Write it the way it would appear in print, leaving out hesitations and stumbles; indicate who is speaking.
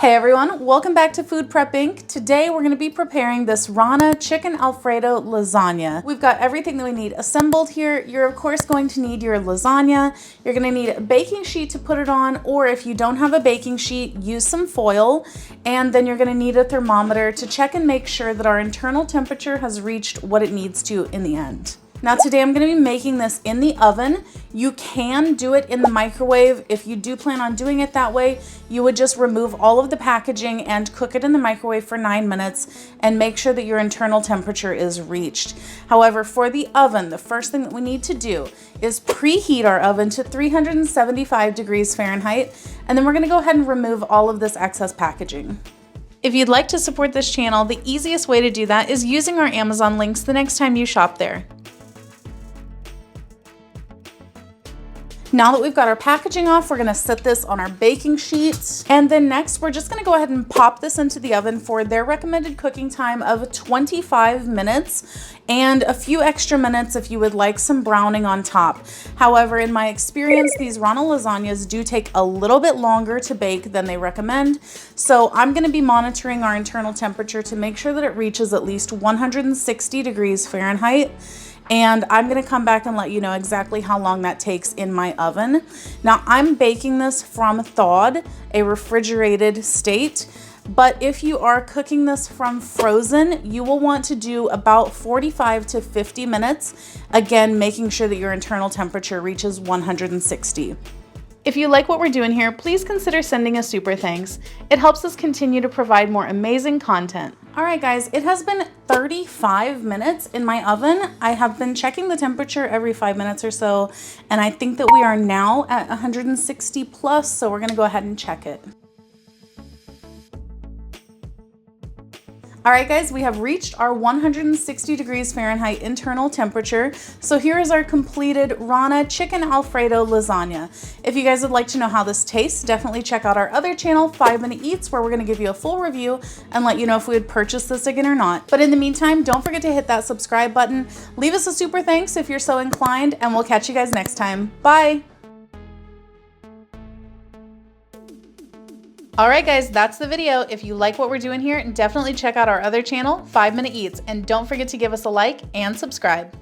Speaker 1: Hey everyone, welcome back to Food Prep Inc. Today we're going to be preparing this Rana Chicken Alfredo Lasagna. We've got everything that we need assembled here. You're of course going to need your lasagna. You're going to need a baking sheet to put it on, or if you don't have a baking sheet, use some foil. And then you're going to need a thermometer to check and make sure that our internal temperature has reached what it needs to in the end. Now today I'm going to be making this in the oven. You can do it in the microwave. If you do plan on doing it that way, you would just remove all of the packaging and cook it in the microwave for 9 minutes and make sure that your internal temperature is reached. However, for the oven, the first thing that we need to do is preheat our oven to 375 degrees Fahrenheit, and then we're going to go ahead and remove all of this excess packaging. If you'd like to support this channel, the easiest way to do that is using our Amazon links the next time you shop there. Now that we've got our packaging off, we're gonna set this on our baking sheet. And then next, we're just gonna go ahead and pop this into the oven for their recommended cooking time of 25 minutes and a few extra minutes if you would like some browning on top. However, in my experience, these Rana lasagnas do take a little bit longer to bake than they recommend. So I'm gonna be monitoring our internal temperature to make sure that it reaches at least 160 degrees Fahrenheit. And I'm gonna come back and let you know exactly how long that takes in my oven. Now I'm baking this from thawed, a refrigerated state, but if you are cooking this from frozen, you will want to do about 45 to 50 minutes, again, making sure that your internal temperature reaches 160. If you like what we're doing here, please consider sending a super thanks. It helps us continue to provide more amazing content. All right, guys, it has been 35 minutes in my oven. I have been checking the temperature every 5 minutes or so, and I think that we are now at 160 plus, so we're gonna go ahead and check it. All right, guys, we have reached our 160 degrees Fahrenheit internal temperature. So here is our completed Rana Chicken Alfredo Lasagna. If you guys would like to know how this tastes, definitely check out our other channel, 5 Minute Eats, where we're gonna give you a full review and let you know if we would purchase this again or not. But in the meantime, don't forget to hit that subscribe button. Leave us a super thanks if you're so inclined, and we'll catch you guys next time. Bye. All right, guys, that's the video. If you like what we're doing here, definitely check out our other channel, 5 Minute Eats, and don't forget to give us a like and subscribe.